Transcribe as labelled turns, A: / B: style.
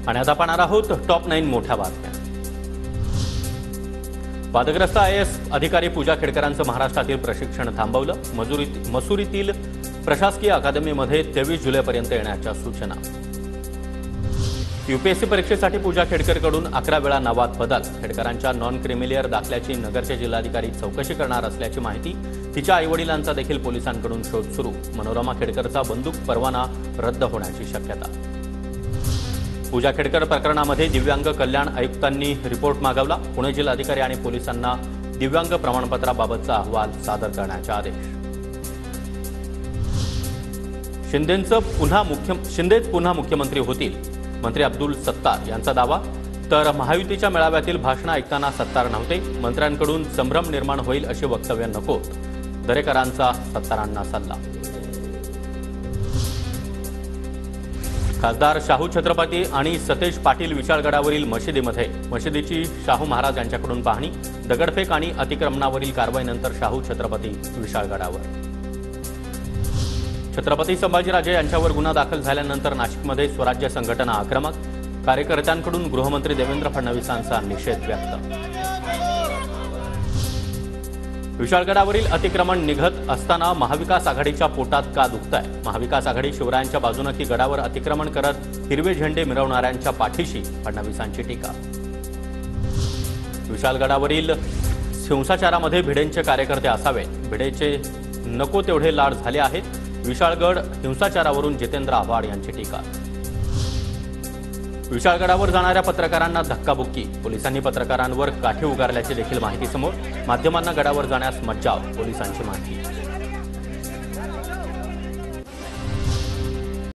A: आणि आता पाहणार आहोत टॉप 9 मोठ्या बातम्या। वादग्रस्त IAS अधिकारी पूजा खेडकरांचं महाराष्ट्रातील प्रशिक्षण थांबवलं। मसुरीतील प्रशासकीय अकादमीमध्ये 23 जुलैपर्यंत येण्याच्या सूचना। UPSC परीक्षेसाठी पूजा खेडकरकडून 11 वेळा नावात बदल। खेडकरांच्या नॉन क्रिमिलियर दाखल्याची नगरचे जिल्हाधिकारी चौकशी करणार असल्याची माहिती। तिच्या आईवडिलांचा देखील पोलिसांकडून शोध सुरू। मनोरमा खेडकरचा बंदूक परवाना रद्द होण्याची शक्यता। पूजा खेडकर प्रकरणामध्ये दिव्यांग कल्याण आयुक्तांनी रिपोर्ट मागवला। पुणे जिल्हाधिकारी आणि पोलिसांना दिव्यांग प्रमाणपत्राबाबतचा अहवाल सादर करण्याचे आदेश। शिंदेच पुन्हा मुख्यमंत्री होतील, मंत्री अब्दुल सत्तार यांचा दावा। तर महायुतीच्या मेळाव्यातील भाषण ऐकताना सत्तार नव्हते, मंत्र्यांकडून संभ्रम निर्माण होईल अशी वक्तव्य नकोत, दरेकरांचा सत्तारांना सल्ला। खासदार शाहू छत्रपती आणि सतेज पाटील विशाळगडावरील मशिदीची शाहू महाराज यांच्याकडून पाहणी। दगडफेक आणि अतिक्रमणावरील कारवाईनंतर शाहू छत्रपती विशाळगडावर। छत्रपती संभाजीराजे यांच्यावर गुन्हा दाखल झाल्यानंतर नाशिकमध्ये स्वराज्य संघटना आक्रमक। कार्यकर्त्यांकडून गृहमंत्री देवेंद्र फडणवीसांचा निषेध व्यक्त। विशाळगडावरील अतिक्रमण निघत असताना महाविकास आघाडीच्या पोटात का दुखतंय? महाविकास आघाडी शिवरायांच्या बाजूने की गडावर अतिक्रमण करत हिरवे झेंडे मिरवणाऱ्यांच्या पाठीशी? फडणवीसांची टीका। विशाळगडावरील हिंसाचारामध्ये भिडेंचे कार्यकर्ते असावेत, भिडेचे नको तेवढे लाड झाले आहेत। विशाळगड हिंसाचारावरून जितेंद्र आव्हाड यांची टीका। विशाळगडावर जाणाऱ्या पत्रकारांना धक्काबुक्की, पोलिसांनी पत्रकारांवर काठी उगारल्याची देखील माहिती समोर। माध्यमांना गडावर जाण्यास मज्जाव, पोलिसांची माहिती।